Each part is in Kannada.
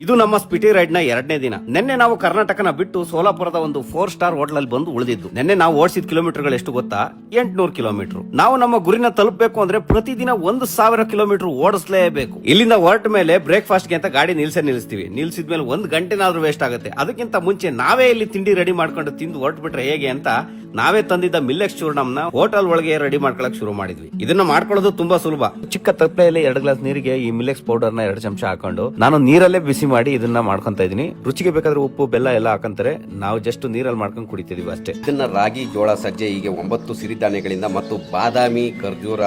ಇದು ನಮ್ಮ ಸ್ಪಿಟಿ ರೈಡ್ ನ 2ನೇ ದಿನ. ನಿನ್ನೆ ನಾವು ಕರ್ನಾಟಕನ ಬಿಟ್ಟು ಸೋಲಾಪುರದ ಒಂದು 4 ಸ್ಟಾರ್ ಹೋಟೆಲ್ ಅಲ್ಲಿ ಬಂದು ಉಳಿದಿದ್ದು. ನಿನ್ನೆ ನಾವು ಓಡಿಸಿದ ಕಿಲೋಮೀಟರ್ಗಳು ಎಷ್ಟು ಗೊತ್ತಾ? 800 ಕಿಲೋಮೀಟರ್. ನಾವು ನಮ್ಮ ಗುರಿನ ತಲುಪಬೇಕು ಅಂದ್ರೆ ಪ್ರತಿದಿನ 1000 ಕಿಲೋಮೀಟರ್ ಓಡಿಸಲೇಬೇಕು. ಇಲ್ಲಿಂದ ಹೊರಟ ಮೇಲೆ ಬ್ರೇಕ್ಫಾಸ್ಟ್ ಗೆ ಅಂತ ಗಾಡಿ ನಿಲ್ಸಿದ್ವಿ. ನಿಲ್ಸಿದ್ಮೇಲೆ 1 ಗಂಟೆನಾದ್ರೂ ವೇಸ್ಟ್ ಆಗುತ್ತೆ. ಅದಕ್ಕಿಂತ ಮುಂಚೆ ನಾವೇ ಇಲ್ಲಿ ತಿಂಡಿ ರೆಡಿ ಮಾಡ್ಕೊಂಡು ತಿಂದು ಹೊರಟ್ಬಿಟ್ರೆ ಹೇಗೆ ಅಂತ ನಾವೇ ತಂದಿದ್ದ ಮಿಲ್ಲೆಕ್ಸ್ ಚೂರ್ಣಂನ ಹೋಟೆಲ್ ಒಳಗೆ ರೆಡಿ ಮಾಡ್ಕೊಳಕ್ ಶುರು ಮಾಡಿದ್ವಿ. ಇದನ್ನ ಮಾಡ್ಕೊಳ್ಳೋದು ತುಂಬಾ ಸುಲಭ. ಚಿಕ್ಕ ತಪ್ಪಲೆಯಲ್ಲಿ 2 ಗ್ಲಾಸ್ ನೀರಿಗೆ ಈ ಮಿಲ್ಲೆಕ್ಸ್ ಪೌಡರ್ ನ 2 ಚಮಚ ಹಾಕೊಂಡು ನಾನು ನೀರಲ್ಲೇ ಬಿಸಿ ಮಾಡಿ ಇದನ್ನ ಮಾಡ್ಕೊಂತ ಇದೀನಿ. ರುಚಿಗೆ ಬೇಕಾದ್ರೆ ಉಪ್ಪು ಬೆಲ್ಲ ಎಲ್ಲ ಹಾಕಂತಾರೆ. ನಾವು ಜಸ್ಟ್ ನೀರಲ್ಲಿ ಮಾಡ್ಕೊಂಡು ಕುಡಿತಿದೀವಿ ಅಷ್ಟೇ. ಇದನ್ನ ರಾಗಿ, ಜೋಳ, ಸಜ್ಜೆ ಹೀಗೆ 9 ಸಿರಿಧಾನ್ಯಗಳಿಂದ ಮತ್ತು ಬಾದಾಮಿ, ಖರ್ಜೂರ,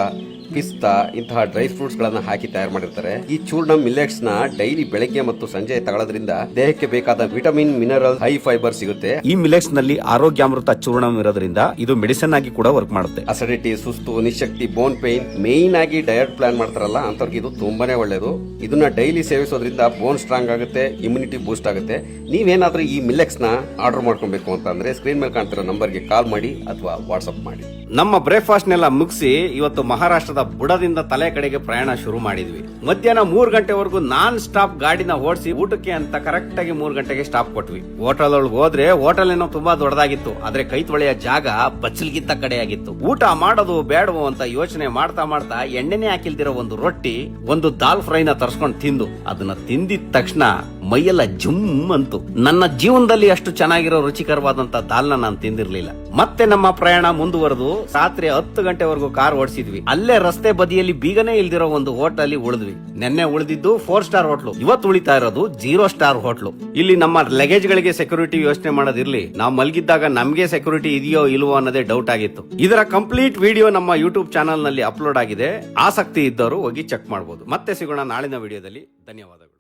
ಪಿಸ್ತಾ ಇಂತಹ ಡ್ರೈ ಫ್ರೂಟ್ಸ್ ಗಳನ್ನ ಹಾಕಿ ತಯಾರು ಮಾಡಿರ್ತಾರೆ. ಈ ಚೂರ್ಣ ಮಿಲ್ಲೆಟ್ಸ್ ನ ಡೈಲಿ ಬೆಳಗ್ಗೆ ಮತ್ತು ಸಂಜೆ ತಗೊಳ್ಳೋದ್ರಿಂದ ದೇಹಕ್ಕೆ ಬೇಕಾದ ವಿಟಮಿನ್, ಮಿನರಲ್, ಹೈ ಫೈಬರ್ ಸಿಗುತ್ತೆ. ಈ ಮಿಲ್ಲೆಟ್ಸ್ ನಲ್ಲಿ ಆರೋಗ್ಯಾಮೃತ ಚೂರ್ಣ ಇರೋದ್ರಿಂದ ಇದು ಮೆಡಿಸಿನ್ ಆಗಿ ಕೂಡ ವರ್ಕ್ ಮಾಡುತ್ತೆ. ಅಸಿಡಿಟಿ, ಸುಸ್ತು, ನಿಶಕ್ತಿ, ಬೋನ್ ಪೇನ್, ಮೇನ್ ಆಗಿ ಡಯಟ್ ಪ್ಲಾನ್ ಮಾಡ್ತಾರಲ್ಲ ಅಂತವ್ರಿಗೆ ಇದು ತುಂಬಾನೇ ಒಳ್ಳೇದು. ಇದನ್ನ ಡೈಲಿ ಸೇವಿಸೋದ್ರಿಂದ ಬೋನ್ ಸ್ಟ್ರಾಂಗ್ ಆಗುತ್ತೆ, ಇಮ್ಯುನಿಟಿ ಬೂಸ್ಟ್ ಆಗುತ್ತೆ. ನೀವೇನಾದ್ರೂ ಈ ಮಿಲ್ಲೆಟ್ಸ್ ನ ಆರ್ಡರ್ ಮಾಡ್ಕೊಬೇಕು ಅಂತ ಅಂದ್ರೆ ಸ್ಕ್ರೀನ್ ಮೇಲೆ ಕಾಣ್ತಿರೋ ನಂಬರ್ಗೆ ಕಾಲ್ ಮಾಡಿ ಅಥವಾ ವಾಟ್ಸ್ಆಪ್ ಮಾಡಿ. ನಮ್ಮ ಬ್ರೇಕ್ಫಾಸ್ಟ್ ನೆಲ್ಲ ಮುಗಿಸಿ ಇವತ್ತು ಮಹಾರಾಷ್ಟ್ರದ ಬುಡದಿಂದ ತಲೆ ಕಡೆಗೆ ಪ್ರಯಾಣ ಶುರು ಮಾಡಿದ್ವಿ. ಮಧ್ಯಾಹ್ನ 3 ಗಂಟೆವರೆಗೂ ನಾನ್ ಸ್ಟಾಪ್ ಗಾಡಿನ ಓಡಿಸಿ ಊಟಕ್ಕೆ ಅಂತ ಕರೆಕ್ಟ್ ಆಗಿ 3 ಗಂಟೆಗೆ ಸ್ಟಾಪ್ ಕೊಟ್ವಿ. ಹೋಟೆಲ್ ಒಳಗೆ ಹೋದ್ರೆ ಹೋಟೆಲ್ ಏನೋ ತುಂಬಾ ದೊಡ್ಡದಾಗಿತ್ತು, ಆದ್ರೆ ಕೈ ತೊಳೆಯ ಜಾಗ ಬಚ್ಚಲ್ಗಿಂತ ಕಡೆಯಾಗಿತ್ತು. ಊಟ ಮಾಡೋದು ಬೇಡವೋ ಅಂತ ಯೋಚನೆ ಮಾಡ್ತಾ ಮಾಡ್ತಾ ಎಣ್ಣೆನೆ ಹಾಕಿಲ್ದಿರೋ ಒಂದು ರೊಟ್ಟಿ, ಒಂದು ದಾಲ್ ಫ್ರೈನ ತರ್ಸ್ಕೊಂಡು ತಿಂದು ಅದನ್ನ ತಿಂದಿದ ತಕ್ಷಣ ಮೈಯೆಲ್ಲ ಜುಮ್ ಅಂತು. ನನ್ನ ಜೀವನದಲ್ಲಿ ಅಷ್ಟು ಚೆನ್ನಾಗಿರೋ ರುಚಿಕರವಾದಂತ ದಾಲ್ನ ನಾನು ತಿಂದಿರ್ಲಿಲ್ಲ. ಮತ್ತೆ ನಮ್ಮ ಪ್ರಯಾಣ ಮುಂದುವರೆದು ರಾತ್ರಿ 10 ಗಂಟೆವರೆಗೂ ಕಾರ್ ಓಡಿಸಿದ್ವಿ. ಅಲ್ಲೇ ರಸ್ತೆ ಬದಿಯಲ್ಲಿ ಬೀಗನೇ ಇಲ್ದಿರೋ ಒಂದು ಹೋಟೆಲ್ ಉಳಿದ್ವಿ. ನೆನ್ನೆ ಉಳಿದಿದ್ದು 4 ಸ್ಟಾರ್ ಹೋಟ್ಲು, ಇವತ್ತು ಉಳಿತಾ ಇರೋದು 0 ಸ್ಟಾರ್ ಹೋಟ್ಲು. ಇಲ್ಲಿ ನಮ್ಮ ಲಗೇಜ್ ಗಳಿಗೆ ಸೆಕ್ಯೂರಿಟಿ ಯೋಚನೆ ಮಾಡೋದಿರ್ಲಿ, ನಾವು ಮಲಗಿದ್ದಾಗ ನಮ್ಗೆ ಸೆಕ್ಯೂರಿಟಿ ಇದೆಯೋ ಇಲ್ವೋ ಅನ್ನೋದೇ ಡೌಟ್ ಆಗಿತ್ತು. ಇದರ ಕಂಪ್ಲೀಟ್ ವಿಡಿಯೋ ನಮ್ಮ ಯೂಟ್ಯೂಬ್ ಚಾನಲ್ ನಲ್ಲಿ ಅಪ್ಲೋಡ್ ಆಗಿದೆ. ಆಸಕ್ತಿ ಇದ್ದವರು ಹೋಗಿ ಚೆಕ್ ಮಾಡಬಹುದು. ಮತ್ತೆ ಸಿಗೋಣ ನಾಳಿನ ವಿಡಿಯೋದಲ್ಲಿ. ಧನ್ಯವಾದಗಳು.